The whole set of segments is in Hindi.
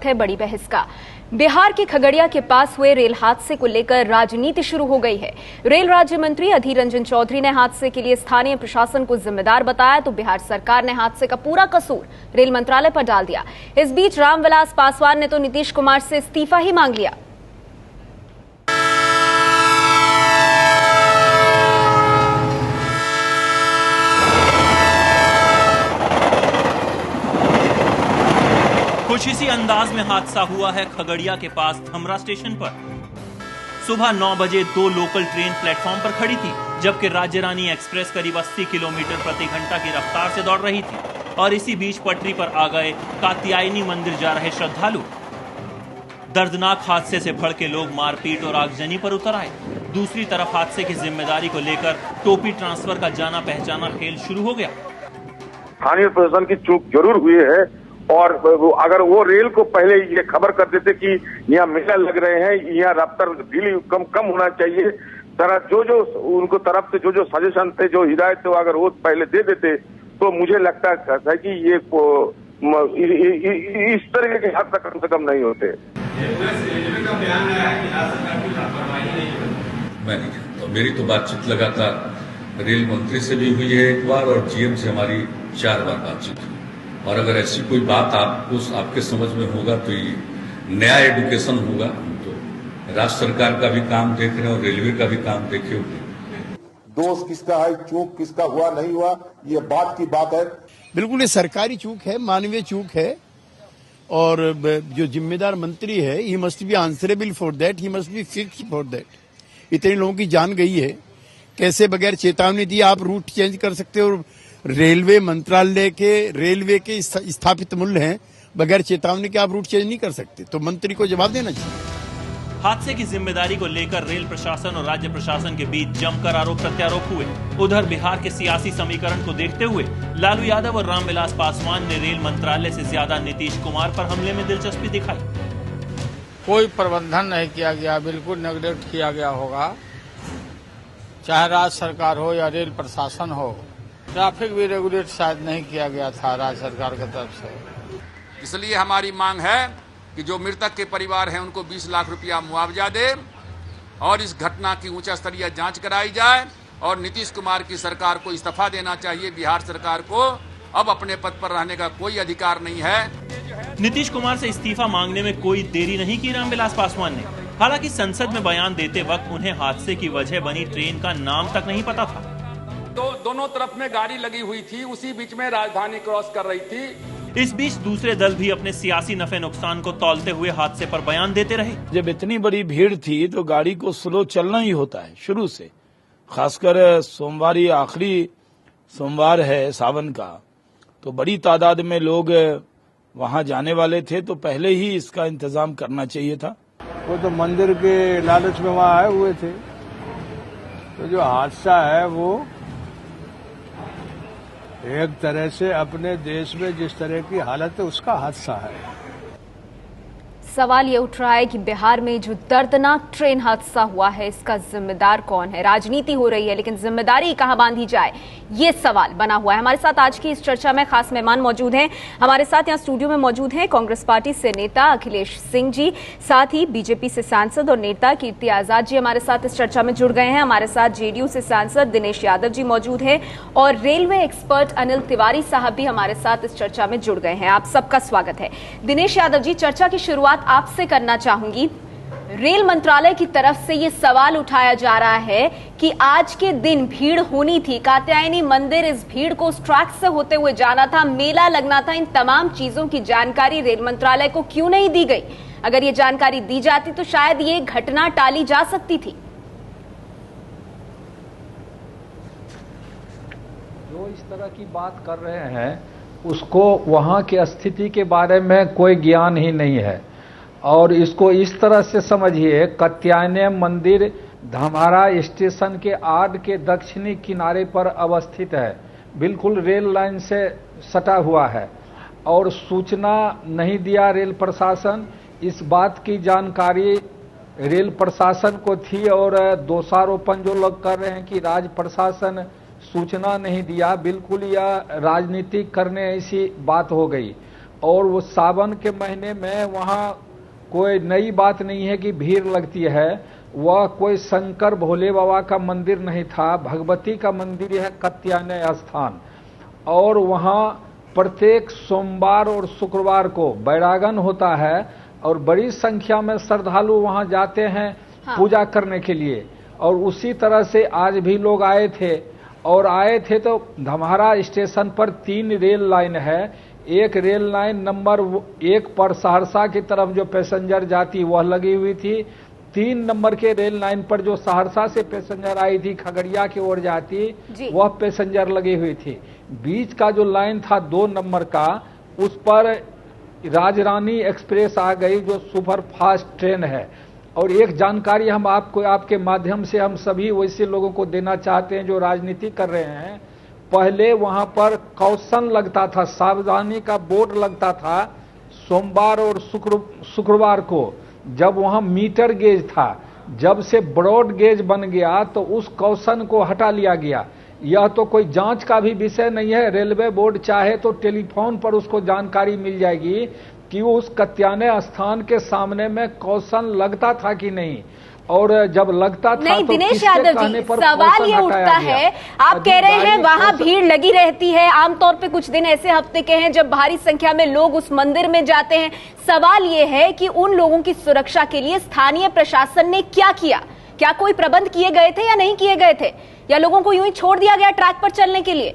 वक्त है बड़ी बहस का। बिहार के खगड़िया के पास हुए रेल हादसे को लेकर राजनीति शुरू हो गई है। रेल राज्य मंत्री अधीर रंजन चौधरी ने हादसे के लिए स्थानीय प्रशासन को जिम्मेदार बताया, तो बिहार सरकार ने हादसे का पूरा कसूर रेल मंत्रालय पर डाल दिया। इस बीच रामविलास पासवान ने तो नीतीश कुमार से इस्तीफा ही मांग लिया। कुछ इसी अंदाज में हादसा हुआ है खगड़िया के पास धमरा स्टेशन पर। सुबह 9 बजे 2 लोकल ट्रेन प्लेटफॉर्म पर खड़ी थी, जबकि राज्य रानी एक्सप्रेस करीब 80 किलोमीटर प्रति घंटा की रफ्तार से दौड़ रही थी और इसी बीच पटरी पर आ गए कात्यायनी मंदिर जा रहे श्रद्धालु। दर्दनाक हादसे से भड़के लोग मारपीट और आगजनी पर उतर आए। दूसरी तरफ हादसे की जिम्मेदारी को लेकर टोपी ट्रांसफर का जाना पहचाना खेल शुरू हो गया। स्थानीय प्रशासन की चूक जरूर हुई है, और अगर वो रेल को पहले ये खबर कर देते कि यहाँ मेला लग रहे हैं, यहाँ रफ्तार ढीली कम होना चाहिए, जो उनको तरफ से जो सजेशन थे, जो हिदायत थे, अगर वो पहले दे देते तो मुझे लगता है कि ये इस तरह के हादसा कम से कम नहीं होते। मैं नहीं जानता, मेरी तो बातचीत लगातार रेल मंत्री से भी हुई है एक बार, और जीएम से हमारी 4 बार बातचीत हुई। और अगर ऐसी कोई बात आपके समझ में होगा तो ये नया एडुकेशन होगा। तो राज्य सरकार का भी काम देख रहे हैं और रेलवे का भी काम देखे होंगे। दोष किसका है, चूक किसका हुआ नहीं हुआ, ये बात की बात है। बिल्कुल ये सरकारी चूक है, मानवीय चूक है, और जो जिम्मेदार मंत्री है he must be answerable for that, he must be fixed for that. इतने लोगों की जान गई है, कैसे बगैर चेतावनी दिए आप रूट चेंज कर सकते हो? रेलवे मंत्रालय के रेलवे के स्थापित मूल्य हैं, बगैर चेतावनी के आप रूट चेंज नहीं कर सकते, तो मंत्री को जवाब देना चाहिए। हादसे की जिम्मेदारी को लेकर रेल प्रशासन और राज्य प्रशासन के बीच जमकर आरोप प्रत्यारोप हुए। उधर बिहार के सियासी समीकरण को देखते हुए लालू यादव और रामविलास पासवान ने रेल मंत्रालय से ज्यादा नीतीश कुमार पर हमले में दिलचस्पी दिखाई। कोई प्रबंधन नहीं किया गया, बिल्कुल नेग्लेक्ट किया गया होगा, चाहे राज्य सरकार हो या रेल प्रशासन हो। ट्रैफिक भी रेगुलेट शायद नहीं किया गया था राज्य सरकार की तरफ से। इसलिए हमारी मांग है कि जो मृतक के परिवार हैं उनको 20 लाख रुपया मुआवजा दे और इस घटना की उच्च स्तरीय जांच कराई जाए, और नीतीश कुमार की सरकार को इस्तीफा देना चाहिए। बिहार सरकार को अब अपने पद पर रहने का कोई अधिकार नहीं है। नीतीश कुमार से इस्तीफा मांगने में कोई देरी नहीं की रामविलास पासवान ने। हालांकि संसद में बयान देते वक्त उन्हें हादसे की वजह बनी ट्रेन का नाम तक नहीं पता था। दोनों तरफ में गाड़ी लगी हुई थी, उसी बीच में राजधानी क्रॉस कर रही थी। इस बीच दूसरे दल भी अपने सियासी नफे नुकसान को तौलते हुए हादसे पर बयान देते रहे। जब इतनी बड़ी भीड़ थी तो गाड़ी को स्लो चलना ही होता है शुरू से, खासकर सोमवारी आखिरी सोमवार है सावन का, तो बड़ी तादाद में लोग वहां जाने वाले थे, तो पहले ही इसका इंतजाम करना चाहिए था। वो तो मंदिर के लालच में वहां आए हुए थे, तो जो हादसा है वो एक तरह से अपने देश में जिस तरह की हालत है उसका हादसा है। सवाल ये उठ रहा है कि बिहार में जो दर्दनाक ट्रेन हादसा हुआ है, इसका जिम्मेदार कौन है? राजनीति हो रही है, लेकिन जिम्मेदारी कहां बांधी जाए, ये सवाल बना हुआ है। हमारे साथ आज की इस चर्चा में खास मेहमान मौजूद हैं। हमारे साथ यहां स्टूडियो में मौजूद हैं कांग्रेस पार्टी से नेता अखिलेश सिंह जी, साथ ही बीजेपी से सांसद और नेता कीर्ति आजाद जी हमारे साथ इस चर्चा में जुड़ गए हैं। हमारे साथ जेडीयू से सांसद दिनेश यादव जी मौजूद हैं, और रेलवे एक्सपर्ट अनिल तिवारी साहब भी हमारे साथ इस चर्चा में जुड़ गए हैं। आप सबका स्वागत है। दिनेश यादव जी, चर्चा की शुरुआत आपसे करना चाहूंगी। रेल मंत्रालय की तरफ से ये सवाल उठाया जा रहा है कि आज के दिन भीड़ होनी थी, कात्यायनी मंदिर, इस भीड़ को उस ट्रैक से होते हुए जाना था, मेला लगना था, इन तमाम चीजों की जानकारी रेल मंत्रालय को क्यों नहीं दी गई? अगर ये जानकारी दी जाती तो शायद ये घटना टाली जा सकती थी। जो इस तरह की बात कर रहे हैं उसको वहां की स्थिति के बारे में कोई ज्ञान ही नहीं है, और इसको इस तरह से समझिए, कात्यायनी मंदिर धमरा स्टेशन के आड़ के दक्षिणी किनारे पर अवस्थित है, बिल्कुल रेल लाइन से सटा हुआ है, और सूचना नहीं दिया रेल प्रशासन। इस बात की जानकारी रेल प्रशासन को थी, और दोषारोपण जो लोग कर रहे हैं कि राज्य प्रशासन सूचना नहीं दिया, बिल्कुल यह राजनीति करने ऐसी बात हो गई। और वो सावन के महीने में वहाँ कोई नई बात नहीं है कि भीड़ लगती है। वह कोई शंकर भोले बाबा का मंदिर नहीं था, भगवती का मंदिर है, कात्यायनी स्थान। और वहाँ प्रत्येक सोमवार और शुक्रवार को बैरागन होता है और बड़ी संख्या में श्रद्धालु वहाँ जाते हैं पूजा करने के लिए। और उसी तरह से आज भी लोग आए थे, और आए थे तो धम्हारा स्टेशन पर 3 रेल लाइन है। एक रेल लाइन नंबर 1 पर सहरसा की तरफ जो पैसेंजर जाती वह लगी हुई थी। 3 नंबर के रेल लाइन पर जो सहरसा से पैसेंजर आई थी खगड़िया की ओर जाती वह पैसेंजर लगी हुई थी। बीच का जो लाइन था 2 नंबर का, उस पर राजरानी एक्सप्रेस आ गई जो सुपर फास्ट ट्रेन है। और एक जानकारी हम आपको आपके माध्यम से हम सभी वैसे लोगों को देना चाहते हैं जो राजनीति कर रहे हैं। पहले वहां पर कौशन लगता था, सावधानी का बोर्ड लगता था सोमवार और शुक्रवार को, जब वहां मीटर गेज था। जब से ब्रॉड गेज बन गया तो उस कौशन को हटा लिया गया। यह तो कोई जांच का भी विषय नहीं है। रेलवे बोर्ड चाहे तो टेलीफोन पर उसको जानकारी मिल जाएगी कि उस कात्यायनी स्थान के सामने में कौशन लगता था कि नहीं, और जब लगता था नहीं। तो दिनेश यादव जी, सवाल ये उठता है, आप कह रहे हैं वहां भीड़ लगी रहती है, आमतौर पे कुछ दिन ऐसे हफ्ते के हैं जब भारी संख्या में लोग उस मंदिर में जाते हैं। सवाल ये है कि उन लोगों की सुरक्षा के लिए स्थानीय प्रशासन ने क्या किया? क्या कोई प्रबंध किए गए थे या नहीं किए गए थे, या लोगों को यूं ही छोड़ दिया गया ट्रैक पर चलने के लिए?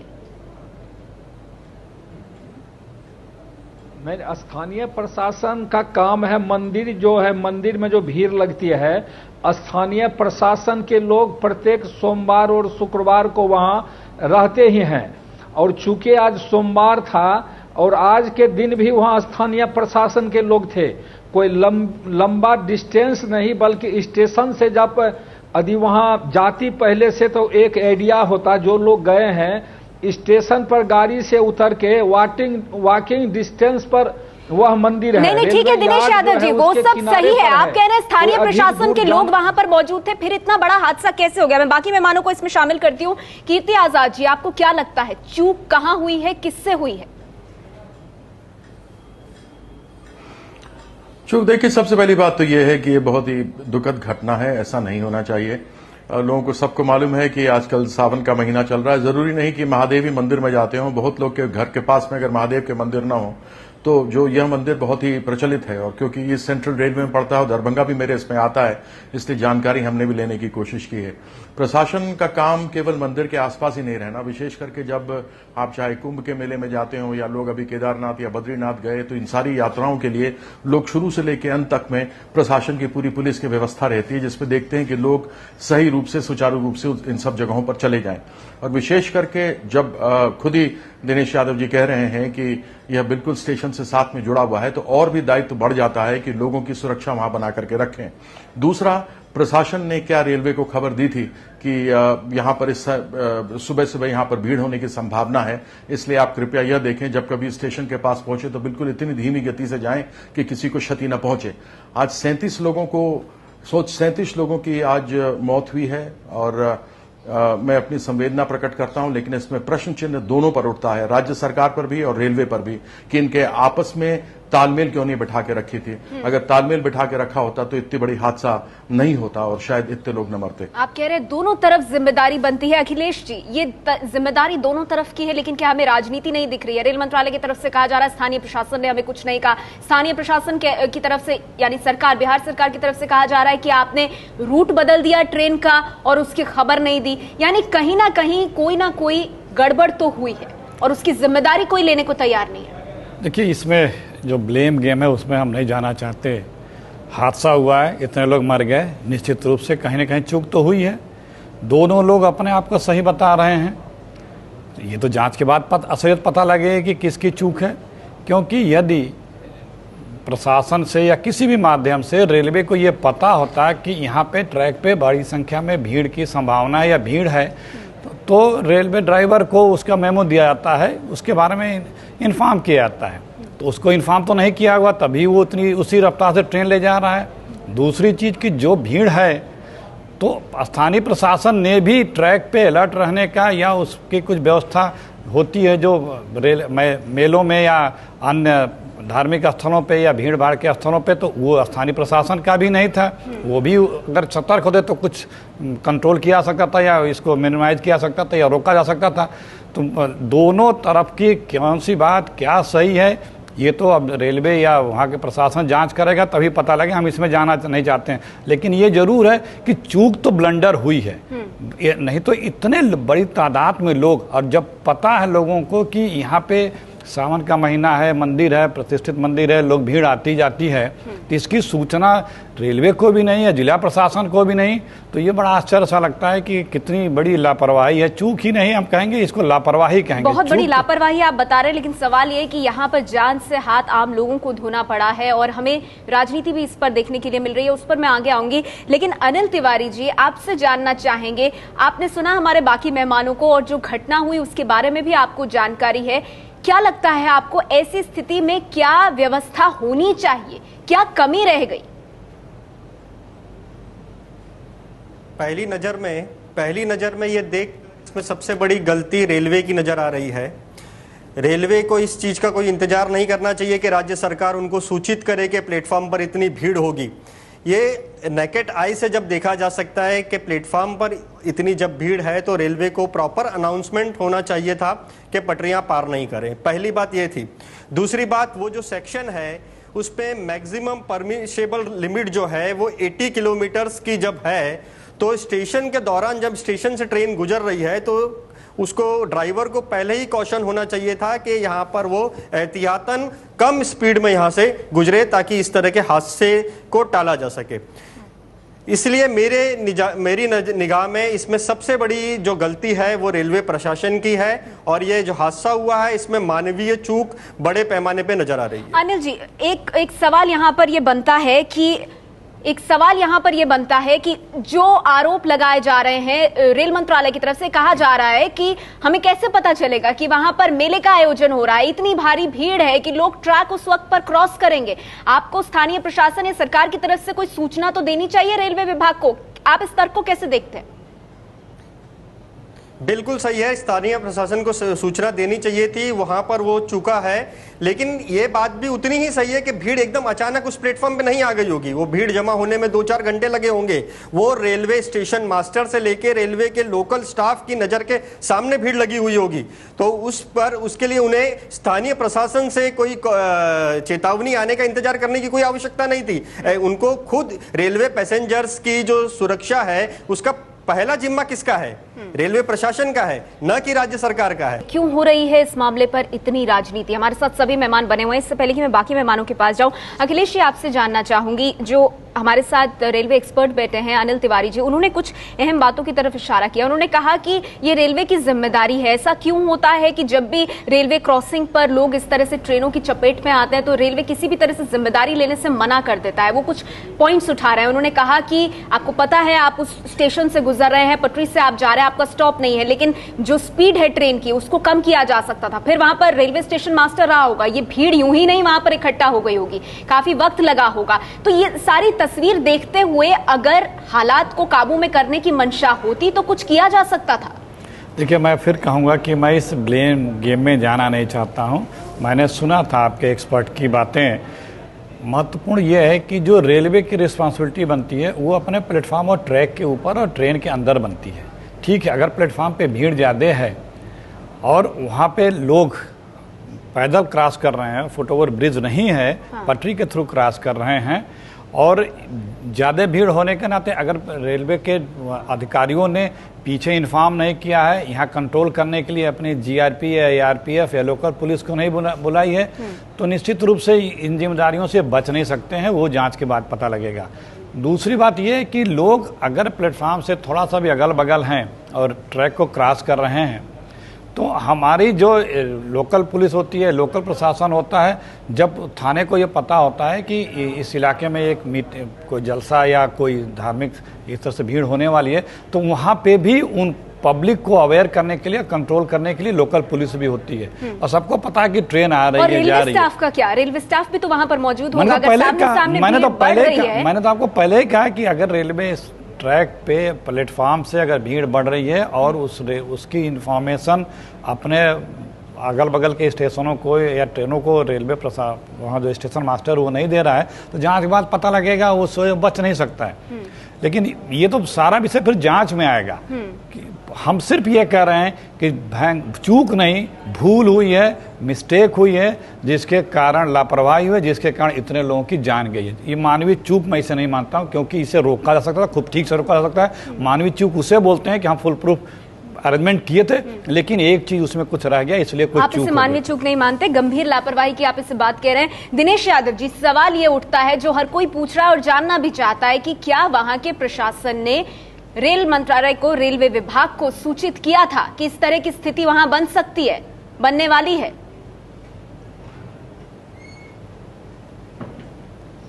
स्थानीय प्रशासन का काम है। मंदिर जो है, मंदिर में जो भीड़ लगती है, स्थानीय प्रशासन के लोग प्रत्येक सोमवार और शुक्रवार को वहां रहते ही हैं। और चूंकि आज सोमवार था और आज के दिन भी वहां स्थानीय प्रशासन के लोग थे। कोई लंबा डिस्टेंस नहीं, बल्कि स्टेशन से जब यदि वहां जाती पहले से तो एक आइडिया होता। जो लोग गए हैं स्टेशन पर गाड़ी से उतर के वॉकिंग डिस्टेंस पर वह मंदिर है। नहीं, ठीक है दिनेश यादव जी, वो सब सही है। आप कह रहे हैं स्थानीय प्रशासन के लोग वहां पर मौजूद थे, फिर इतना बड़ा हादसा कैसे हो गया? मैं बाकी मेहमानों को इसमें शामिल करती हूँ। कीर्ति आजाद जी, आपको क्या लगता है चूक कहां हुई है, किससे हुई है? चूक देखिए, सबसे पहली बात तो यह है कि ये बहुत ही दुखद घटना है, ऐसा नहीं होना चाहिए। लोगों को सबको मालूम है कि आजकल सावन का महीना चल रहा है। जरूरी नहीं कि महादेव ही मंदिर में जाते हों। बहुत लोग के घर के पास में अगर महादेव के मंदिर ना हो तो जो यह मंदिर बहुत ही प्रचलित है, और क्योंकि ये सेंट्रल रेलवे में पड़ता है और दरभंगा भी मेरे इसमें आता है, इसलिए जानकारी हमने भी लेने की कोशिश की है। प्रशासन का काम केवल मंदिर के आसपास ही नहीं रहना, विशेष करके जब आप चाहे कुंभ के मेले में जाते हो या लोग अभी केदारनाथ या बद्रीनाथ गए, तो इन सारी यात्राओं के लिए लोग शुरू से लेकर अंत तक में प्रशासन की पूरी पुलिस की व्यवस्था रहती है, जिसमें देखते हैं कि लोग सही रूप से, सुचारू रूप से इन सब जगहों पर चले जाएं। और विशेष करके जब खुद ही दिनेश यादव जी कह रहे हैं कि यह बिल्कुल स्टेशन से साथ में जुड़ा हुआ है, तो और भी दायित्व बढ़ जाता है कि लोगों की सुरक्षा वहां बना करके रखें। दूसरा, प्रशासन ने क्या रेलवे को खबर दी थी कि यहां पर इस सुबह सुबह यहां पर भीड़ होने की संभावना है, इसलिए आप कृपया यह देखें जब कभी स्टेशन के पास पहुंचे तो बिल्कुल इतनी धीमी गति से जाएं कि किसी को क्षति न पहुंचे। आज 37 लोगों की आज मौत हुई है, और मैं अपनी संवेदना प्रकट करता हूं, लेकिन इसमें प्रश्न चिन्ह दोनों पर उठता है, राज्य सरकार पर भी और रेलवे पर भी, कि इनके आपस में तालमेल क्यों नहीं बिठा के रखी थी। अगर तालमेल बिठा के रखा होता तो इतनी बड़ी हादसा नहीं होता और शायद इतने लोग न मरते। आप कह रहे हैं दोनों तरफ जिम्मेदारी बनती है। अखिलेश जी, ये जिम्मेदारी दोनों तरफ की है, लेकिन क्या हमें राजनीति नहीं दिख रही है? रेल मंत्रालय की तरफ से कहा जा रहा है स्थानीय प्रशासन ने हमें कुछ नहीं कहा। स्थानीय प्रशासन की तरफ से, यानी सरकार, बिहार सरकार की तरफ से कहा जा रहा है कि आपने रूट बदल दिया ट्रेन का और उसकी खबर नहीं दी। यानी कहीं ना कहीं कोई ना कोई गड़बड़ तो हुई है और उसकी जिम्मेदारी कोई लेने को तैयार नहीं है। देखिए, इसमें जो ब्लेम गेम है उसमें हम नहीं जाना चाहते। हादसा हुआ है, इतने लोग मर गए, निश्चित रूप से कहीं ना कहीं चूक तो हुई है। दोनों लोग अपने आप को सही बता रहे हैं, ये तो जांच के बाद असलियत पता लगेगा कि किसकी चूक है। क्योंकि यदि प्रशासन से या किसी भी माध्यम से रेलवे को ये पता होता कि यहाँ पे ट्रैक पे बड़ी संख्या में भीड़ की संभावना है या भीड़ है, तो रेलवे ड्राइवर को उसका मेमो दिया जाता है, उसके बारे में इन्फॉर्म किया जाता है। तो उसको इन्फॉर्म तो नहीं किया हुआ, तभी वो उसी रफ्तार से ट्रेन ले जा रहा है। दूसरी चीज़ कि जो भीड़ है, तो स्थानीय प्रशासन ने भी ट्रैक पे अलर्ट रहने का या उसकी कुछ व्यवस्था होती है जो मेलों में या अन्य धार्मिक स्थलों पे या भीड़ भाड़ के स्थलों पे, तो वो स्थानीय प्रशासन का भी नहीं था। वो भी अगर सतर्क होते तो कुछ कंट्रोल किया जा सकता था या इसको मिनिमाइज किया जा सकता था या रोका जा सकता था। तो दोनों तरफ की कौन सी बात क्या सही है, ये तो अब रेलवे या वहाँ के प्रशासन जांच करेगा तभी पता लगे। हम इसमें जाना नहीं चाहते हैं, लेकिन ये जरूर है कि चूक तो ब्लंडर हुई है। नहीं तो इतने बड़ी तादाद में लोग, और जब पता है लोगों को कि यहाँ पे सावन का महीना है, मंदिर है, प्रतिष्ठित मंदिर है, लोग भीड़ आती जाती है, तो इसकी सूचना रेलवे को भी नहीं है, जिला प्रशासन को भी नहीं, तो ये बड़ा आश्चर्य सा लगता है कि कितनी बड़ी लापरवाही है। चूक ही नहीं हम कहेंगे, इसको लापरवाही कहेंगे। बहुत बड़ी लापरवाही आप बता रहे हैं, लेकिन सवाल ये है कि यहाँ पर जान से हाथ आम लोगों को धोना पड़ा है और हमें राजनीति भी इस पर देखने के लिए मिल रही है, उस पर मैं आगे आऊंगी। लेकिन अनिल तिवारी जी, आपसे जानना चाहेंगे, आपने सुना हमारे बाकी मेहमानों को और जो घटना हुई उसके बारे में भी आपको जानकारी है, क्या लगता है आपको ऐसी स्थिति में क्या व्यवस्था होनी चाहिए, क्या कमी रह गई? पहली नजर में ये देख, इसमें सबसे बड़ी गलती रेलवे की नजर आ रही है। रेलवे को इस चीज का कोई इंतजार नहीं करना चाहिए कि राज्य सरकार उनको सूचित करे कि प्लेटफॉर्म पर इतनी भीड़ होगी। ये नेकेड आई से जब देखा जा सकता है कि प्लेटफॉर्म पर इतनी जब भीड़ है तो रेलवे को प्रॉपर अनाउंसमेंट होना चाहिए था कि पटरियां पार नहीं करें। पहली बात ये थी। दूसरी बात, वो जो सेक्शन है उस पे मैक्सिमम परमिशेबल लिमिट जो है वो 80 किलोमीटर्स की जब है, तो स्टेशन के दौरान जब स्टेशन से ट्रेन गुजर रही है तो उसको ड्राइवर को पहले ही कॉशन होना चाहिए था कि यहाँ पर वो एहतियातन कम स्पीड में यहाँ से गुजरे ताकि इस तरह के हादसे को टाला जा सके। इसलिए मेरी निगाह में इसमें सबसे बड़ी जो गलती है वो रेलवे प्रशासन की है और ये जो हादसा हुआ है इसमें मानवीय चूक बड़े पैमाने पे नजर आ रही है। अनिल जी, एक सवाल यहाँ पर ये बनता है कि जो आरोप लगाए जा रहे हैं रेल मंत्रालय की तरफ से, कहा जा रहा है कि हमें कैसे पता चलेगा कि वहां पर मेले का आयोजन हो रहा है, इतनी भारी भीड़ है कि लोग ट्रैक उस वक्त पर क्रॉस करेंगे। आपको स्थानीय प्रशासन या सरकार की तरफ से कोई सूचना तो देनी चाहिए रेलवे विभाग को। आप इस तर्क को कैसे देखते हैं? बिल्कुल सही है, स्थानीय प्रशासन को सूचना देनी चाहिए थी, वहां पर वो चूका है। लेकिन ये बात भी उतनी ही सही है कि भीड़ एकदम अचानक उस प्लेटफॉर्म पे नहीं आ गई होगी। वो भीड़ जमा होने में 2-4 घंटे लगे होंगे। वो रेलवे स्टेशन मास्टर से लेके रेलवे के लोकल स्टाफ की नजर के सामने भीड़ लगी हुई होगी। तो उसके लिए उन्हें स्थानीय प्रशासन से कोई चेतावनी आने का इंतजार करने की कोई आवश्यकता नहीं थी। उनको खुद रेलवे पैसेंजर्स की जो सुरक्षा है उसका पहला जिम्मा किसका है? रेलवे प्रशासन का है, न कि राज्य सरकार का है। क्यों हो रही है इस मामले पर इतनी राजनीति? हमारे साथ सभी मेहमान बने हुए हैं। इससे पहले कि मैं बाकी मेहमानों के पास जाऊं, अखिलेश जी आपसे जानना चाहूंगी, जो हमारे साथ रेलवे एक्सपर्ट बैठे हैं अनिल तिवारी जी, उन्होंने कुछ अहम बातों की तरफ इशारा किया। उन्होंने कहा कि ये रेलवे की जिम्मेदारी है। ऐसा क्यों होता है कि जब भी रेलवे क्रॉसिंग पर लोग इस तरह से ट्रेनों की चपेट में आते हैं तो रेलवे किसी भी तरह से जिम्मेदारी लेने से मना कर देता है? वो कुछ पॉइंट्स उठा रहे हैं। उन्होंने कहा कि आपको पता है, आप उस स्टेशन से गुजर रहे हैं, पटरी से आप जा रहे हैं, आपका स्टॉप नहीं है, लेकिन जो स्पीड है ट्रेन की उसको कम किया जा सकता था। फिर वहां पर रेलवे स्टेशन मास्टर रहा होगा, ये भीड़ यूं ही नहीं वहां पर इकट्ठा हो गई होगी, काफी वक्त लगा होगा। तो ये सारी तस्वीर देखते हुए अगर हालात को काबू में करने की मंशा होती तो कुछ किया जा सकता था। देखिए, मैं फिर कहूंगा कि मैं इस ब्लेम गेम में जाना नहीं चाहता हूं। मैंने सुना था आपके एक्सपर्ट की बातें। महत्वपूर्ण यह है कि जो रेलवे की रिस्पॉन्सिबिलिटी बनती है वो अपने प्लेटफॉर्म और ट्रैक के ऊपर और ट्रेन के अंदर बनती है। ठीक है, अगर प्लेटफॉर्म पे भीड़ ज़्यादा है और वहाँ पे लोग पैदल क्रॉस कर रहे हैं, फुटओवर ब्रिज नहीं है, पटरी के थ्रू क्रॉस कर रहे हैं, और ज़्यादा भीड़ होने के नाते अगर रेलवे के अधिकारियों ने पीछे इन्फॉर्म नहीं किया है, यहाँ कंट्रोल करने के लिए अपनी जीआरपी या एआरपीएफ या लोकल पुलिस को नहीं बुलाई है, तो निश्चित रूप से इन जिम्मेदारियों से बच नहीं सकते हैं। वो जांच के बाद पता लगेगा। दूसरी बात यह है कि लोग अगर प्लेटफॉर्म से थोड़ा सा भी अगल बगल हैं और ट्रैक को क्रॉस कर रहे हैं तो हमारी जो लोकल पुलिस होती है, लोकल प्रशासन होता है, जब थाने को ये पता होता है कि इस इलाके में एक कोई जलसा या कोई धार्मिक इस तरह से भीड़ होने वाली है, तो वहाँ पे भी उन पब्लिक को अवेयर करने के लिए, कंट्रोल करने के लिए लोकल पुलिस भी होती है। और सबको पता है कि ट्रेन आ रही है, जा रही है। स्टाफ का क्या? रेलवे स्टाफ भी तो वहाँ पर मौजूद होगा। मैंने तो आपको पहले ही कहा कि अगर रेलवे ट्रैक पे प्लेटफॉर्म से अगर भीड़ बढ़ रही है और उसकी इंफॉर्मेशन अपने अगल बगल के स्टेशनों को या ट्रेनों को रेलवे वहाँ जो स्टेशन मास्टर वो नहीं दे रहा है, तो जांच के बाद पता लगेगा, वो स्वयं बच नहीं सकता है। लेकिन ये तो सारा विषय फिर जांच में आएगा। कि हम सिर्फ ये कह रहे हैं कि चूक नहीं, भूल हुई है, मिस्टेक हुई है, जिसके कारण लापरवाही हुई, जिसके कारण इतने लोगों की जान गई है। ये मानवीय चूक मैं इसे नहीं मानता हूँ, क्योंकि इसे रोका जा सकता था, खूब ठीक से रोका जा सकता है। मानवीय चूक उसे बोलते हैं कि हम फुल प्रूफ अरेंजमेंट किए थे, लेकिन एक चीज उसमें कुछ रह गया, इसलिए कोई आप इसे मानवीय चूक नहीं मानते, गंभीर लापरवाही की आप इसे बात कह रहे हैं। दिनेश यादव जी, सवाल ये उठता है जो हर कोई पूछ रहा है और जानना भी चाहता है कि क्या वहां के प्रशासन ने रेल मंत्रालय को, रेलवे विभाग को सूचित किया था कि इस तरह की स्थिति वहां बन सकती है, बनने वाली है?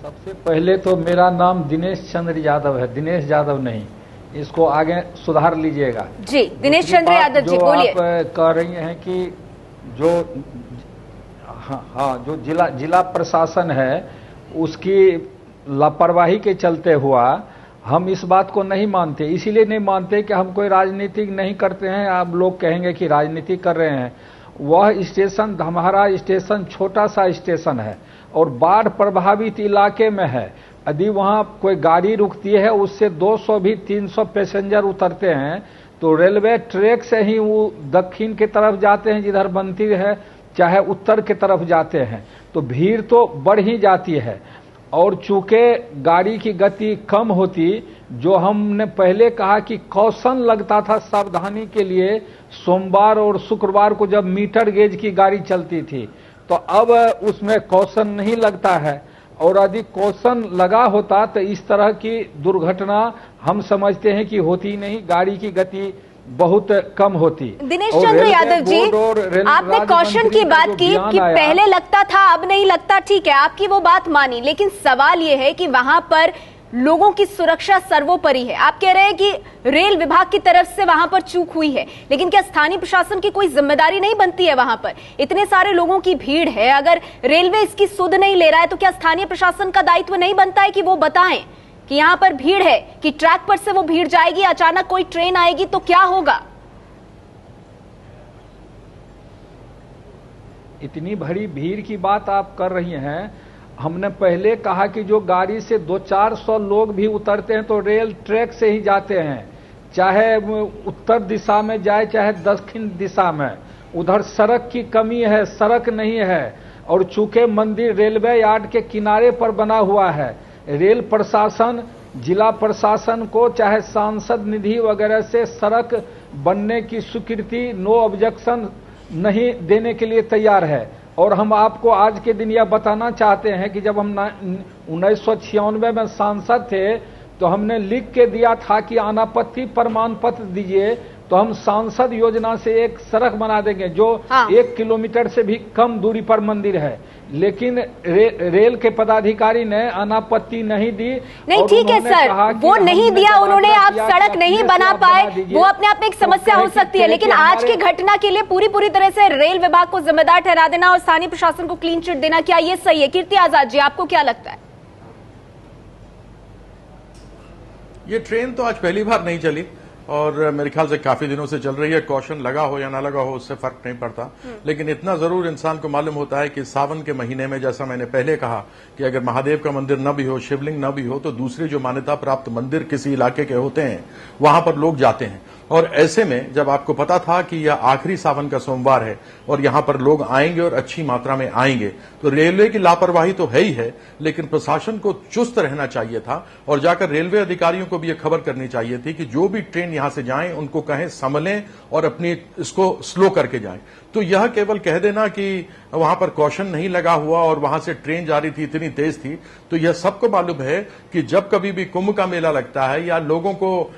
सबसे पहले तो मेरा नाम दिनेश चंद्र यादव है, दिनेश यादव नहीं, इसको आगे सुधार लीजिएगा। जी, दिनेश चंद्र यादव जी, बोलिए। आप कह रही हैं कि जो जो जिला प्रशासन है उसकी लापरवाही के चलते हुआ, हम इस बात को नहीं मानते। इसीलिए नहीं मानते कि हम कोई राजनीति नहीं करते हैं। आप लोग कहेंगे कि राजनीति कर रहे हैं। वह स्टेशन, हमारा स्टेशन छोटा सा स्टेशन है और बाढ़ प्रभावित इलाके में है। यदि वहाँ कोई गाड़ी रुकती है, उससे 200 भी 300 पैसेंजर उतरते हैं, तो रेलवे ट्रैक से ही वो दक्षिण की तरफ जाते हैं जिधर बनती है, चाहे उत्तर की तरफ जाते हैं, तो भीड़ तो बढ़ ही जाती है। और चूंकि गाड़ी की गति कम होती, जो हमने पहले कहा कि कौशन लगता था सावधानी के लिए, सोमवार और शुक्रवार को जब मीटर गेज की गाड़ी चलती थी, तो अब उसमें कौशन नहीं लगता है। और यदि कौशन लगा होता तो इस तरह की दुर्घटना हम समझते हैं कि होती नहीं, गाड़ी की गति बहुत कम होती। दिनेश चंद्र यादव जी, आपने कौशन की बात की कि पहले लगता था, अब नहीं लगता, ठीक है, आपकी वो बात मानी, लेकिन सवाल ये है कि वहां पर लोगों की सुरक्षा सर्वोपरि है। आप कह रहे हैं कि रेल विभाग की तरफ से वहां पर चूक हुई है, लेकिन क्या स्थानीय प्रशासन की कोई जिम्मेदारी नहीं बनती है? वहां पर इतने सारे लोगों की भीड़ है, अगर रेलवे इसकी सुध नहीं ले रहा है तो क्या स्थानीय प्रशासन का दायित्व नहीं बनता है कि वो बताएं कि यहाँ पर भीड़ है, कि ट्रैक पर से वो भीड़ जाएगी, अचानक कोई ट्रेन आएगी तो क्या होगा? इतनी बड़ी भीड़ की बात आप कर रही हैं। हमने पहले कहा कि जो गाड़ी से 200-400 लोग भी उतरते हैं तो रेल ट्रैक से ही जाते हैं, चाहे उत्तर दिशा में जाए चाहे दक्षिण दिशा में। उधर सड़क की कमी है, सड़क नहीं है। और चूंकि मंदिर रेलवे यार्ड के किनारे पर बना हुआ है, रेल प्रशासन, जिला प्रशासन को चाहे सांसद निधि वगैरह से सड़क बनने की स्वीकृति, नो ऑब्जेक्शन नहीं देने के लिए तैयार है। और हम आपको आज के दिन यह बताना चाहते हैं कि जब हम 1996 में सांसद थे तो हमने लिख के दिया था कि अनापत्ति प्रमाण पत्र दीजिए, तो हम सांसद योजना से एक सड़क बना देंगे जो 1 किलोमीटर से भी कम दूरी पर मंदिर है। लेकिन रेल के पदाधिकारी ने अनापत्ति नहीं दी। नहीं, ठीक है सर, वो नहीं दिया उन्होंने, आप सड़क नहीं बना पाए, वो अपने आप में एक समस्या हो सकती है। लेकिन आज की घटना के लिए पूरी तरह से रेल विभाग को जिम्मेदार ठहरा देना और स्थानीय प्रशासन को क्लीन चिट देना, क्या ये सही है? कीर्ति आजाद जी, आपको क्या लगता है? ये ट्रेन तो आज पहली बार नहीं चली और मेरे ख्याल से काफी दिनों से चल रही है। कौशन लगा हो या ना लगा हो उससे फर्क नहीं पड़ता, लेकिन इतना जरूर इंसान को मालूम होता है कि सावन के महीने में, जैसा मैंने पहले कहा कि अगर महादेव का मंदिर न भी हो, शिवलिंग न भी हो, तो दूसरे जो मान्यता प्राप्त मंदिर किसी इलाके के होते हैं वहां पर लोग जाते हैं। और ऐसे में जब आपको पता था कि यह आखिरी सावन का सोमवार है और यहां पर लोग आएंगे और अच्छी मात्रा में आएंगे, तो रेलवे की लापरवाही तो है ही है, लेकिन प्रशासन को चुस्त रहना चाहिए था और जाकर रेलवे अधिकारियों को भी यह खबर करनी चाहिए थी कि जो भी ट्रेन यहां से जाएं उनको कहें संभलें और अपनी इसको स्लो करके जाएं। तो यह केवल कह देना कि वहां पर कौशन नहीं लगा हुआ और वहां से ट्रेन जा रही थी, इतनी तेज थी, तो यह सबको मालूम है कि जब कभी भी कुंभ का मेला लगता है या लोगों को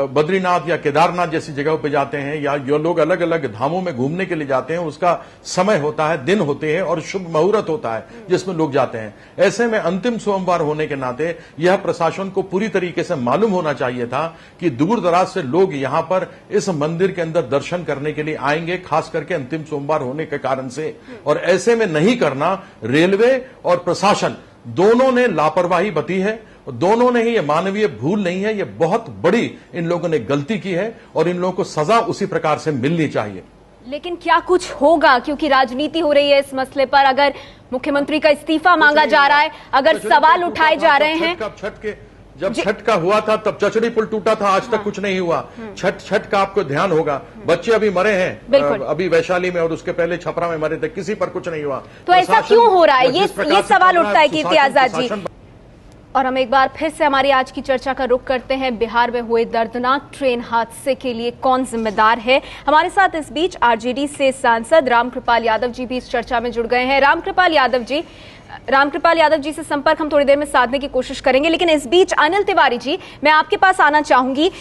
बद्रीनाथ या केदारनाथ जैसी जगहों पे जाते हैं या जो लोग अलग अलग धामों में घूमने के लिए जाते हैं, उसका समय होता है, दिन होते हैं और शुभ मुहूर्त होता है जिसमें लोग जाते हैं। ऐसे में अंतिम सोमवार होने के नाते यह प्रशासन को पूरी तरीके से मालूम होना चाहिए था कि दूर दराज से लोग यहां पर इस मंदिर के अंदर दर्शन करने के लिए आएंगे, खास करके अंतिम सोमवार होने के कारण से। और ऐसे में नहीं करना, रेलवे और प्रशासन दोनों ने लापरवाही बरती है, दोनों ने ही, ये मानवीय भूल नहीं है, ये बहुत बड़ी इन लोगों ने गलती की है और इन लोगों को सजा उसी प्रकार से मिलनी चाहिए। लेकिन क्या कुछ होगा, क्योंकि राजनीति हो रही है इस मसले पर। अगर मुख्यमंत्री का इस्तीफा मांगा जा रहा है, अगर सवाल उठाए जा रहे हैं, जब छठ का हुआ था तब चचड़ी पुल टूटा था, आज तक कुछ नहीं हुआ। छठ का आपको ध्यान होगा, बच्चे अभी मरे हैं, अभी वैशाली में और उसके पहले छपरा में मरे थे, किसी पर कुछ नहीं हुआ। तो ऐसा क्यों हो रहा है, ये सवाल उठता है कीर्ति आजाद जी। और हम एक बार फिर से हमारी आज की चर्चा का रुख करते हैं बिहार में हुए दर्दनाक ट्रेन हादसे के लिए कौन जिम्मेदार है। हमारे साथ इस बीच आरजेडी से सांसद रामकृपाल यादव जी भी इस चर्चा में जुड़ गए हैं। रामकृपाल यादव जी से संपर्क हम थोड़ी देर में साधने की कोशिश करेंगे, लेकिन इस बीच अनिल तिवारी जी, मैं आपके पास आना चाहूंगी।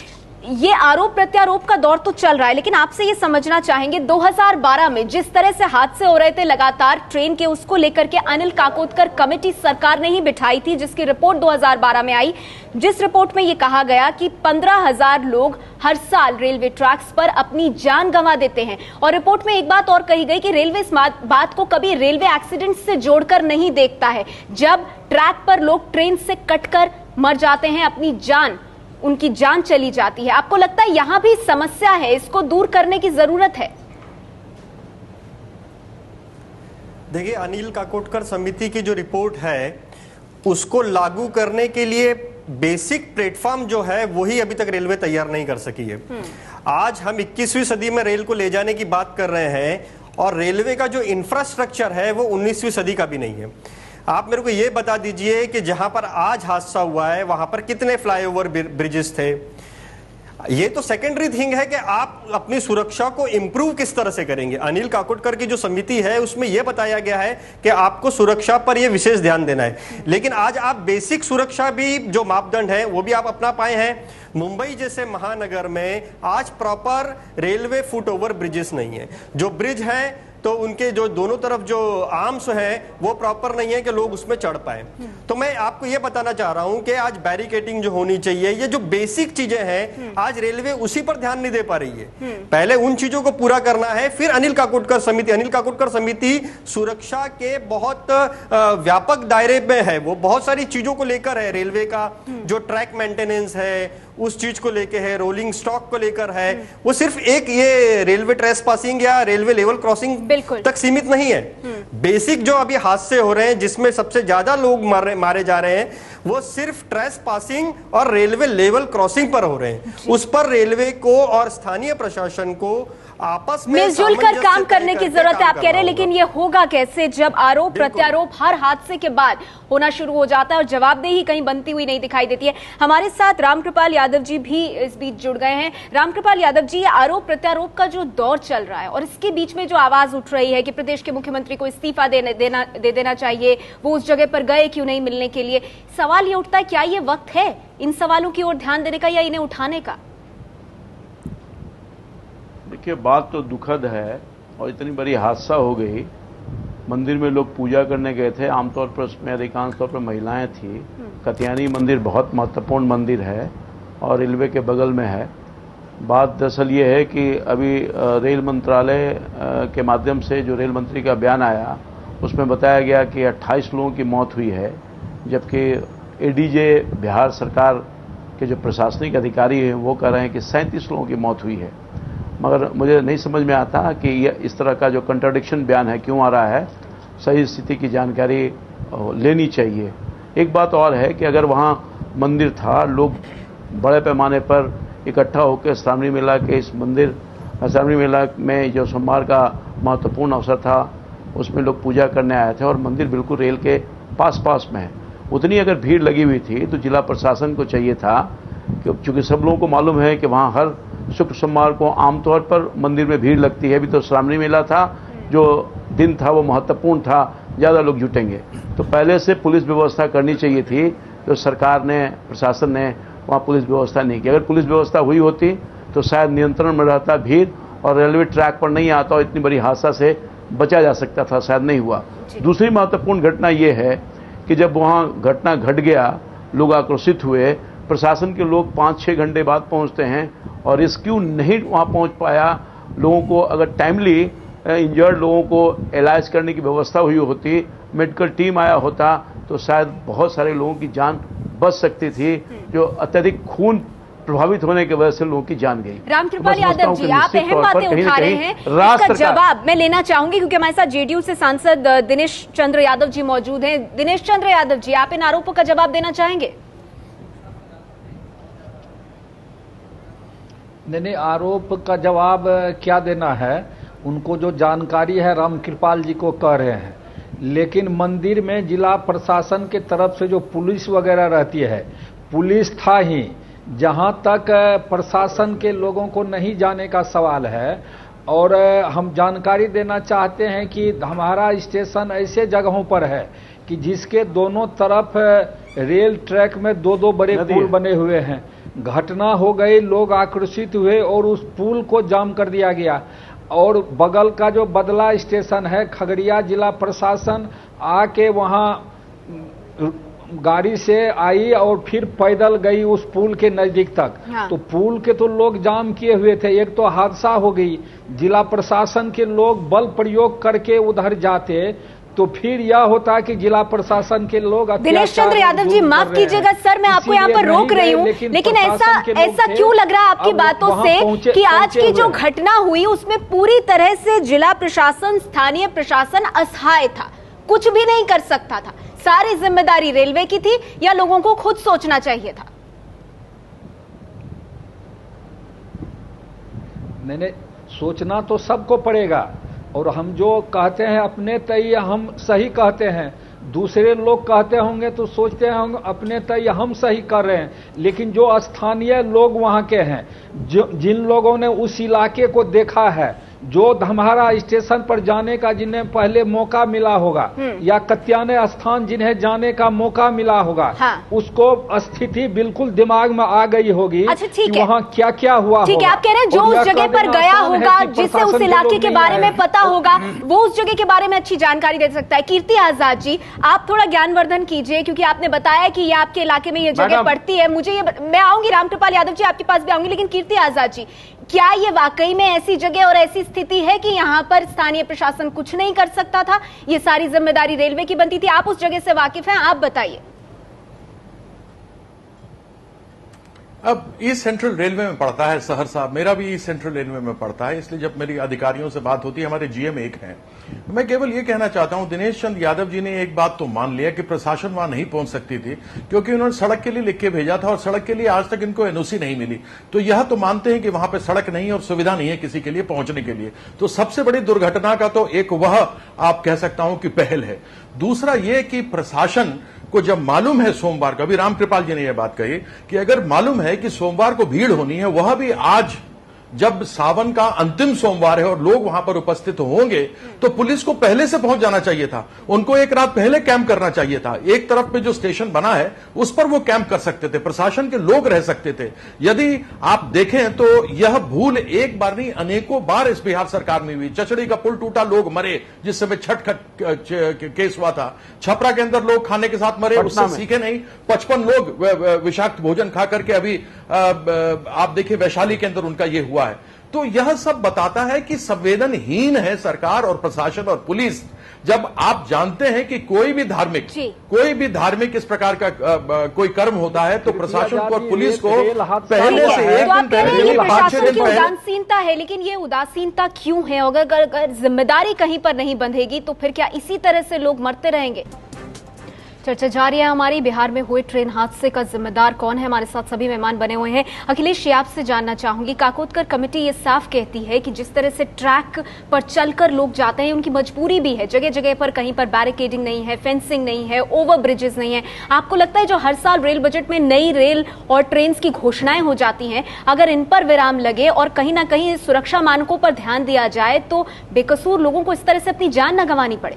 ये आरोप प्रत्यारोप का दौर तो चल रहा है, लेकिन आपसे ये समझना चाहेंगे 2012 में जिस तरह से हादसे हो रहे थे लगातार ट्रेन के, उसको लेकर के अनिल काकोदकर कमेटी सरकार ने ही बिठाई थी, जिसकी रिपोर्ट 2012 में आई, जिस रिपोर्ट में ये कहा गया कि 15,000 लोग हर साल रेलवे ट्रैक्स पर अपनी जान गंवा देते हैं। और रिपोर्ट में एक बात और कही गई कि रेलवे इस बात को कभी रेलवे एक्सीडेंट से जोड़कर नहीं देखता है। जब ट्रैक पर लोग ट्रेन से कटकर मर जाते हैं, अपनी जान, उनकी जान चली जाती है। आपको लगता है यहां भी समस्या है, इसको दूर करने की जरूरत है? देखिए, अनिल काकोडकर समिति की जो रिपोर्ट है उसको लागू करने के लिए बेसिक प्लेटफॉर्म जो है वही अभी तक रेलवे तैयार नहीं कर सकी है। आज हम 21वीं सदी में रेल को ले जाने की बात कर रहे हैं और रेलवे का जो इंफ्रास्ट्रक्चर है वो 19वीं सदी का भी नहीं है। आप मेरे को ये बता दीजिए कि जहां पर आज हादसा हुआ है वहां पर कितने फ्लाईओवर ब्रिजेस थे। ये तो सेकेंडरी थिंग है कि आप अपनी सुरक्षा को इंप्रूव किस तरह से करेंगे। अनिल काकोडकर की जो समिति है उसमें यह बताया गया है कि आपको सुरक्षा पर यह विशेष ध्यान देना है, लेकिन आज आप बेसिक सुरक्षा भी जो मापदंड है वो भी आप अपना पाए हैं। मुंबई जैसे महानगर में आज proper railway foot over bridges नहीं है। जो ब्रिज है तो उनके जो दोनों तरफ जो आर्म्स हैं वो प्रॉपर नहीं है कि लोग उसमें चढ़ पाए। तो मैं आपको ये बताना चाह रहा हूं कि आज बैरिकेटिंग जो होनी चाहिए, ये जो बेसिक चीजें हैं आज रेलवे उसी पर ध्यान नहीं दे पा रही है। पहले उन चीजों को पूरा करना है, फिर अनिल काकोडकर समिति सुरक्षा के बहुत व्यापक दायरे में है। वो बहुत सारी चीजों को लेकर है, रेलवे का जो ट्रैक मेंटेनेंस है उस चीज को लेकर है, रोलिंग स्टॉक को लेकर है। वो सिर्फ एक ये रेलवे ट्रेस पासिंग या रेलवे लेवल क्रॉसिंग तक सीमित नहीं है। बेसिक जो अभी हादसे हो रहे हैं जिसमें सबसे ज्यादा लोग मारे जा रहे हैं वो सिर्फ ट्रेस पासिंग और रेलवे लेवल क्रॉसिंग पर हो रहे हैं। उस पर रेलवे को और स्थानीय प्रशासन को आपस में मिलजुल कर काम करने की जरूरत है, आप कह रहे हैं, लेकिन ये होगा कैसे जब आरोप प्रत्यारोप हर हादसे के बाद होना शुरू हो जाता है और जवाबदेही कहीं बनती हुई नहीं दिखाई देती है। हमारे साथ रामकृपाल यादव जी भी इस बीच जुड़ गए हैं। रामकृपाल यादव जी, ये आरोप प्रत्यारोप का जो दौर चल रहा है और इसके बीच में जो आवाज उठ रही है कि प्रदेश के मुख्यमंत्री को इस्तीफा दे देना चाहिए, वो उस जगह पर गए क्यों नहीं मिलने के लिए, सवाल ये उठता है क्या ये वक्त है इन सवालों की ओर ध्यान देने का या इन्हें उठाने का? देखिए, बात तो दुखद है और इतनी बड़ी हादसा हो गई। मंदिर में लोग पूजा करने गए थे, आमतौर पर उसमें अधिकांश तौर पर महिलाएं थी। कत्यानी मंदिर बहुत महत्वपूर्ण मंदिर है और रेलवे के बगल में है। बात दरअसल ये है कि अभी रेल मंत्रालय के माध्यम से जो रेल मंत्री का बयान आया उसमें बताया गया कि 28 लोगों की मौत हुई है, जबकि एडीजे बिहार सरकार के जो प्रशासनिक अधिकारी हैं वो कह रहे हैं कि 37 लोगों की मौत हुई है। मगर मुझे नहीं समझ में आता कि यह इस तरह का जो कंट्राडिक्शन बयान है क्यों आ रहा है। सही स्थिति की जानकारी लेनी चाहिए। एक बात और है कि अगर वहाँ मंदिर था, लोग बड़े पैमाने पर इकट्ठा होकर श्रावणी मेला के इस मंदिर श्रावणी मेला में जो सोमवार का महत्वपूर्ण अवसर था उसमें लोग पूजा करने आए थे और मंदिर बिल्कुल रेल के पास में है, उतनी अगर भीड़ लगी हुई थी तो जिला प्रशासन को चाहिए था कि चूंकि सब लोगों को मालूम है कि वहाँ हर शुक्र सोमवार को आमतौर पर मंदिर में भीड़ लगती है। अभी तो श्रावणी मेला था, जो दिन था वो महत्वपूर्ण था, ज़्यादा लोग जुटेंगे, तो पहले से पुलिस व्यवस्था करनी चाहिए थी। तो सरकार ने, प्रशासन ने वहाँ पुलिस व्यवस्था नहीं की। अगर पुलिस व्यवस्था हुई होती तो शायद नियंत्रण में रहता भीड़ और रेलवे ट्रैक पर नहीं आता और इतनी बड़ी हादसा से बचा जा सकता था, शायद नहीं हुआ। दूसरी महत्वपूर्ण घटना ये है कि जब वहाँ घटना घट गया, लोग आक्रोशित हुए, प्रशासन के लोग 5-6 घंटे बाद पहुंचते हैं और रेस्क्यू नहीं वहां पहुंच पाया। लोगों को अगर टाइमली इंजर्ड लोगों को इलाज करने की व्यवस्था हुई होती, मेडिकल टीम आया होता, तो शायद बहुत सारे लोगों की जान बच सकती थी। जो अत्यधिक खून प्रभावित होने की वजह से लोगों की जान गई। रामकृपाल यादव जी, आप अहम बातें उठा रहे हैं, इसका जवाब मैं लेना चाहूंगी क्योंकि हमारे साथ जेडीयू से सांसद दिनेश चंद्र यादव जी मौजूद हैं। दिनेश चंद्र यादव जी, आप इन आरोपों का जवाब देना चाहेंगे? नहीं, आरोप का जवाब क्या देना है, उनको जो जानकारी है रामकृपाल जी को कह रहे हैं, लेकिन मंदिर में जिला प्रशासन के तरफ से जो पुलिस वगैरह रहती है, पुलिस था ही। जहां तक प्रशासन के लोगों को नहीं जाने का सवाल है, और हम जानकारी देना चाहते हैं कि हमारा स्टेशन ऐसे जगहों पर है कि जिसके दोनों तरफ रेल ट्रैक में दो दो बड़े पुल बने हुए हैं। घटना हो गई, लोग आक्रोशित हुए और उस पुल को जाम कर दिया गया। और बगल का जो बदला स्टेशन है, खगड़िया जिला प्रशासन आके वहां गाड़ी से आई और फिर पैदल गई उस पुल के नजदीक तक। हाँ। तो पुल के तो लोग जाम किए हुए थे, एक तो हादसा हो गई, जिला प्रशासन के लोग बल प्रयोग करके उधर जाते तो फिर यह होता कि जिला प्रशासन के लोग। दिनेश चंद्र यादव जी, माफ कीजिएगा सर, मैं आपको यहाँ पर रोक रही हूँ, लेकिन ऐसा क्यों लग रहा है आपकी बातों से कि आज की जो घटना हुई उसमें पूरी तरह से जिला प्रशासन, स्थानीय प्रशासन असहाय था, कुछ भी नहीं कर सकता था? सारी जिम्मेदारी रेलवे की थी या लोगों को खुद सोचना चाहिए था? नहीं, सोचना तो सबको पड़ेगा। और हम जो कहते हैं अपने तय हम सही कहते हैं, दूसरे लोग कहते होंगे तो सोचते होंगे अपने तय हम सही कर रहे हैं, लेकिन जो स्थानीय लोग वहां के हैं, जिन लोगों ने उस इलाके को देखा है, जो हमारा स्टेशन पर जाने का जिन्हें पहले मौका मिला होगा या कत्याने स्थान जिन्हें जाने का मौका मिला होगा, हाँ। उसको स्थिति बिल्कुल दिमाग में आ गई होगी। अच्छा, कि वहाँ क्या क्या हुआ। ठीक है, आप कह रहे हैं जो उस जगह पर गया होगा, जिसे उस इलाके के बारे में पता होगा, वो उस जगह के बारे में अच्छी जानकारी दे सकता है। कीर्ति आजाद जी, आप थोड़ा ज्ञानवर्धन कीजिए, क्योंकि आपने बताया कि ये आपके इलाके में ये जगह पड़ती है। मुझे ये, मैं आऊंगी रामकृपाल यादव जी, आपके पास भी आऊंगी, लेकिन कीर्ति आजाद जी, क्या ये वाकई में ऐसी जगह और ऐसी स्थिति है कि यहाँ पर स्थानीय प्रशासन कुछ नहीं कर सकता था? ये सारी जिम्मेदारी रेलवे की बनती थी? आप उस जगह से वाकिफ हैं, आप बताइए। अब ईस्ट सेंट्रल रेलवे में पड़ता है सहरसा, मेरा भी ईस्ट सेंट्रल रेलवे में पड़ता है, इसलिए जब मेरी अधिकारियों से बात होती है, हमारे जीएम एक हैं, मैं केवल ये कहना चाहता हूं, दिनेश चंद्र यादव जी ने एक बात तो मान लिया कि प्रशासन वहां नहीं पहुंच सकती थी, क्योंकि उन्होंने सड़क के लिए लिख के भेजा था और सड़क के लिए आज तक इनको एनओसी नहीं मिली। तो यह तो मानते हैं कि वहां पर सड़क नहीं है और सुविधा नहीं है किसी के लिए पहुंचने के लिए। तो सबसे बड़ी दुर्घटना का तो एक वह आप कह सकता हूं कि पहल है। दूसरा यह कि प्रशासन को जब मालूम है सोमवार को, अभी रामकृपाल जी ने यह बात कही कि अगर मालूम है कि सोमवार को भीड़ होनी है, वह भी आज जब सावन का अंतिम सोमवार है और लोग वहां पर उपस्थित होंगे, तो पुलिस को पहले से पहुंच जाना चाहिए था, उनको एक रात पहले कैंप करना चाहिए था। एक तरफ पे जो स्टेशन बना है उस पर वो कैंप कर सकते थे, प्रशासन के लोग रह सकते थे। यदि आप देखें तो यह भूल एक बार नहीं अनेकों बार इस बिहार सरकार में हुई। चचड़ी का पुल टूटा, लोग मरे, जिस समय छठ केस हुआ था। छपरा के अंदर लोग खाने के साथ मरे, उससे सीखे नहीं। 55 लोग विषाक्त भोजन खा करके अभी आप देखिए वैशाली के अंदर उनका यह हुआ है। तो यह सब बताता है कि संवेदनहीन है सरकार और प्रशासन और पुलिस। जब आप जानते हैं कि कोई भी धार्मिक इस प्रकार का कोई कर्म होता है, तो प्रशासन को और पुलिस को पहले से एक दिन पहले प्रशासन की उदासीनता है। लेकिन ये उदासीनता क्यों है? अगर जिम्मेदारी कहीं पर नहीं बंधेगी तो फिर क्या इसी तरह से लोग मरते रहेंगे? चर्चा जारी है हमारी। बिहार में हुए ट्रेन हादसे का जिम्मेदार कौन है? हमारे साथ सभी मेहमान बने हुए हैं। अखिलेश, आपसे जानना चाहूंगी, काकोदकर कमेटी ये साफ कहती है कि जिस तरह से ट्रैक पर चलकर लोग जाते हैं, उनकी मजबूरी भी है। जगह जगह पर कहीं पर बैरिकेडिंग नहीं है, फेंसिंग नहीं है, ओवर ब्रिजेस नहीं है। आपको लगता है जो हर साल रेल बजट में नई रेल और ट्रेन की घोषणाएं हो जाती हैं, अगर इन पर विराम लगे और कहीं ना कहीं सुरक्षा मानकों पर ध्यान दिया जाए तो बेकसूर लोगों को इस तरह से अपनी जान न गंवानी पड़े?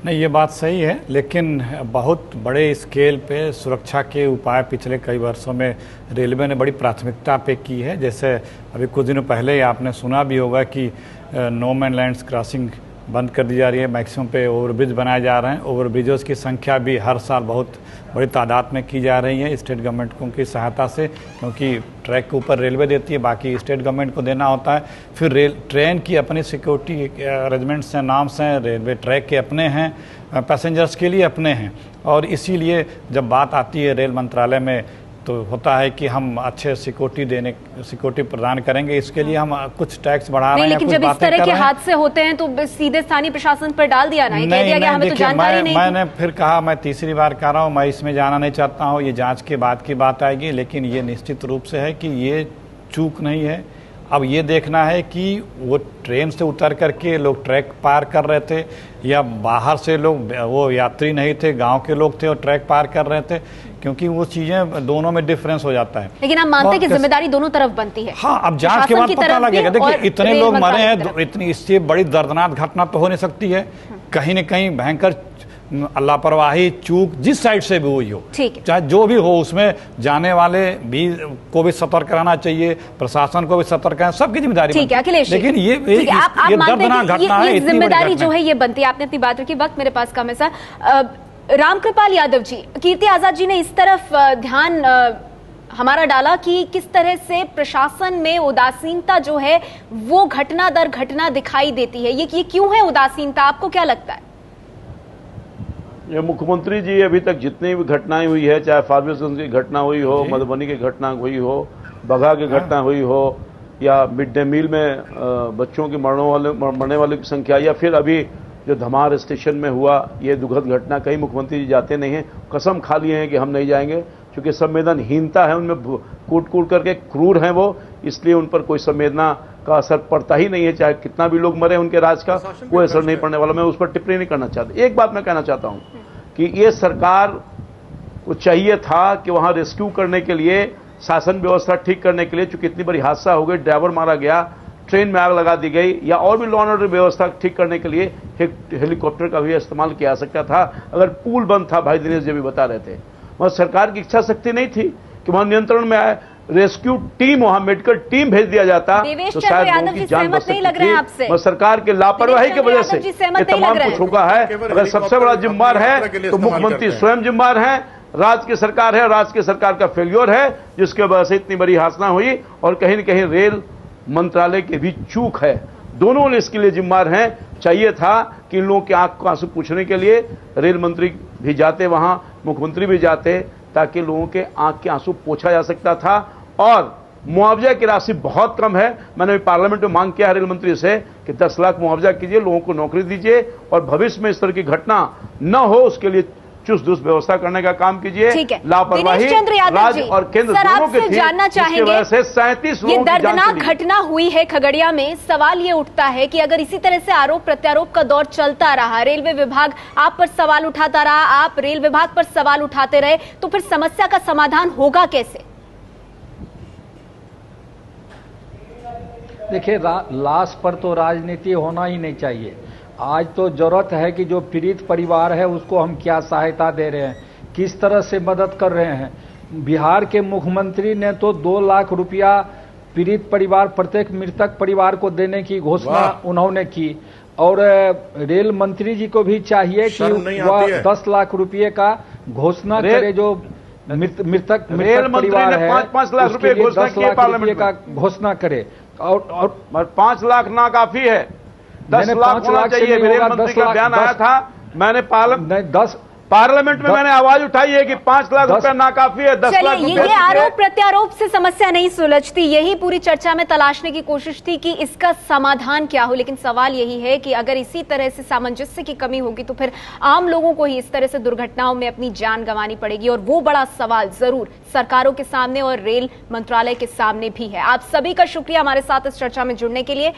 नहीं, ये बात सही है, लेकिन बहुत बड़े स्केल पे सुरक्षा के उपाय पिछले कई वर्षों में रेलवे ने बड़ी प्राथमिकता पे की है। जैसे अभी कुछ दिनों पहले ही आपने सुना भी होगा कि नो मैन लैंड क्रॉसिंग बंद कर दी जा रही है, मैक्सिमम पे ओवरब्रिज बनाए जा रहे हैं। ओवरब्रिजेस की संख्या भी हर साल बहुत बड़ी तादाद में की जा रही है स्टेट गवर्नमेंट की सहायता से, क्योंकि ट्रैक के ऊपर रेलवे देती है, बाकी स्टेट गवर्नमेंट को देना होता है। फिर ट्रेन की अपनी सिक्योरिटी अरेंजमेंट्स हैं, नाम्स हैं, रेलवे ट्रैक के अपने हैं, पैसेंजर्स के लिए अपने हैं। और इसीलिए जब बात आती है रेल मंत्रालय में तो होता है कि हम अच्छे सिक्योरिटी प्रदान करेंगे, इसके लिए हम कुछ टैक्स बढ़ा रहे हैं, लेकिन जब इस तरह के हादसे होते हैं तो सीधे स्थानीय प्रशासन पर डाल दिया ना, कह दिया गया हमें तो जानकारी नहीं। मैंने फिर कहा, मैं तीसरी बार कह रहा हूँ, मैं इसमें जाना नहीं चाहता हूँ, ये जांच के बाद की बात आएगी, लेकिन ये निश्चित रूप से है कि ये चूक नहीं है। अब ये देखना है कि वो ट्रेन से उतर करके लोग ट्रैक पार कर रहे थे या बाहर से लोग, वो यात्री नहीं थे, गांव के लोग थे और ट्रैक पार कर रहे थे, क्योंकि वो चीजें दोनों में डिफरेंस हो जाता है। लेकिन आप मानते हैं कि जिम्मेदारी दोनों तरफ बनती है? हाँ, अब जांच के बाद पता लगेगा। देखिए, इतने लोग मरे हैं, इतनी इससे बड़ी दर्दनाक घटना तो हो नहीं सकती है। कहीं न कहीं भयंकर लापरवाही, चूक जिस साइड से भी हुई हो, चाहे जो भी हो, उसमें जाने वाले भी को भी सतर्क रहना चाहिए, प्रशासन को भी सतर्क रहना, सबकी जिम्मेदारी। ठीक है अखिलेश, लेकिन ये दर्दनाक घटना है, इतनी जिम्मेदारी जो है ये बनती है। आपने अपनी बात रखी, वक्त मेरे पास कम है सर। रामकृपाल यादव जी, कीर्ति आजाद जी ने इस तरफ ध्यान हमारा डाला कि किस तरह से प्रशासन में उदासीनता जो है वो घटना दर घटना दिखाई देती है। ये क्यों है उदासीनता, आपको क्या लगता है? ये मुख्यमंत्री जी अभी तक जितनी भी घटनाएं हुई है, चाहे फारबिसगंज की घटना हुई हो, मधुबनी की घटना हुई हो, बगहा की घटना हुई हो, या मिड डे मील में बच्चों की मरने वालों की संख्या, या फिर अभी जो धमार स्टेशन में हुआ ये दुखद घटना, कहीं मुख्यमंत्री जी जाते नहीं हैं, कसम खा लिए हैं कि हम नहीं जाएंगे, क्योंकि संवेदनहीनता है उनमें, कूट कूट करके क्रूर हैं वो, इसलिए उन पर कोई संवेदना का असर पड़ता ही नहीं है। चाहे कितना भी लोग मरे, उनके राज का कोई असर नहीं पड़ने वाला। मैं उस पर टिप्पणी नहीं करना चाहता। एक बात मैं कहना चाहता हूं कि ये सरकार को चाहिए था कि वहां रेस्क्यू करने के लिए, शासन व्यवस्था ठीक करने के लिए, चूंकि इतनी बड़ी हादसा हो गई, ड्राइवर मारा गया, ट्रेन में आग लगा दी गई, या और भी लॉ एंड ऑर्डर व्यवस्था ठीक करने के लिए हेलीकॉप्टर का भी इस्तेमाल किया जा सकता था, अगर पुल बंद था। भाई दिनेश जी भी बता रहे थे, वहां सरकार की इच्छा शक्ति नहीं थी कि वहां नियंत्रण में आए, रेस्क्यू टीम, वहां मेडिकल टीम भेज दिया जाता तो शायद लोगों की जान बच सकती थी। सरकार के लापरवाही की वजह से ये तमाम कुछ हुआ है। अगर सबसे बड़ा जिम्मेदार है तो मुख्यमंत्री स्वयं जिम्मेदार है, राज्य की सरकार है, राज्य की सरकार का फेल्योर है, जिसके वजह से इतनी बड़ी हादसा हुई, और कहीं न कहीं रेल मंत्रालय की भी चूक है। दोनों इसके लिए जिम्मेदार हैं। चाहिए था कि इन लोगों के आंख को आंसू पूछने के लिए रेल मंत्री भी जाते वहां, मुख्यमंत्री भी जाते, ताकि लोगों के आंख के आंसू पोंछा जा सकता था। और मुआवजा की राशि बहुत कम है। मैंने पार्लियामेंट में मांग किया है रेल मंत्री से कि 10 लाख मुआवजा कीजिए, लोगों को नौकरी दीजिए, और भविष्य में इस तरह की घटना न हो उसके लिए चुस्त दुरुस्त व्यवस्था करने का काम कीजिए। लापरवाही राज्य और केंद्र दोनों के थी, इसकी वजह से 37 लोगों की जान चली। दर्दनाक घटना हुई है खगड़िया में। सवाल ये उठता है कि अगर इसी तरह से आरोप प्रत्यारोप का दौर चलता रहा, रेलवे विभाग आप पर सवाल उठाता रहा, आप रेल विभाग पर सवाल उठाते रहे, तो फिर समस्या का समाधान होगा कैसे? देखिए, लाश पर तो राजनीति होना ही नहीं चाहिए। आज तो जरूरत है कि जो पीड़ित परिवार है उसको हम क्या सहायता दे रहे हैं, किस तरह से मदद कर रहे हैं। बिहार के मुख्यमंत्री ने तो 2 लाख रुपया पीड़ित परिवार, प्रत्येक मृतक परिवार को देने की घोषणा उन्होंने की, और रेल मंत्री जी को भी चाहिए कि वह 10 लाख रुपये का घोषणा करे। जो मृतक परिवार है 5 लाख रुपये का घोषणा करे, और 5 लाख ना काफी है, 10 लाख होना चाहिए। रेल मंत्री का बयान आया था, मैंने पार्लियामेंट में मैंने आवाज उठाई है कि 5 लाख रुपए नाकाफी है, 10 लाख रुपए। ये आरोप प्रत्यारोप से समस्या नहीं सुलझती, यही पूरी चर्चा में तलाशने की कोशिश थी कि इसका समाधान क्या हो। लेकिन सवाल यही है कि अगर इसी तरह से सामंजस्य की कमी होगी तो फिर आम लोगों को ही इस तरह से दुर्घटनाओं में अपनी जान गंवानी पड़ेगी, और वो बड़ा सवाल जरूर सरकारों के सामने और रेल मंत्रालय के सामने भी है। आप सभी का शुक्रिया हमारे साथ इस चर्चा में जुड़ने के लिए।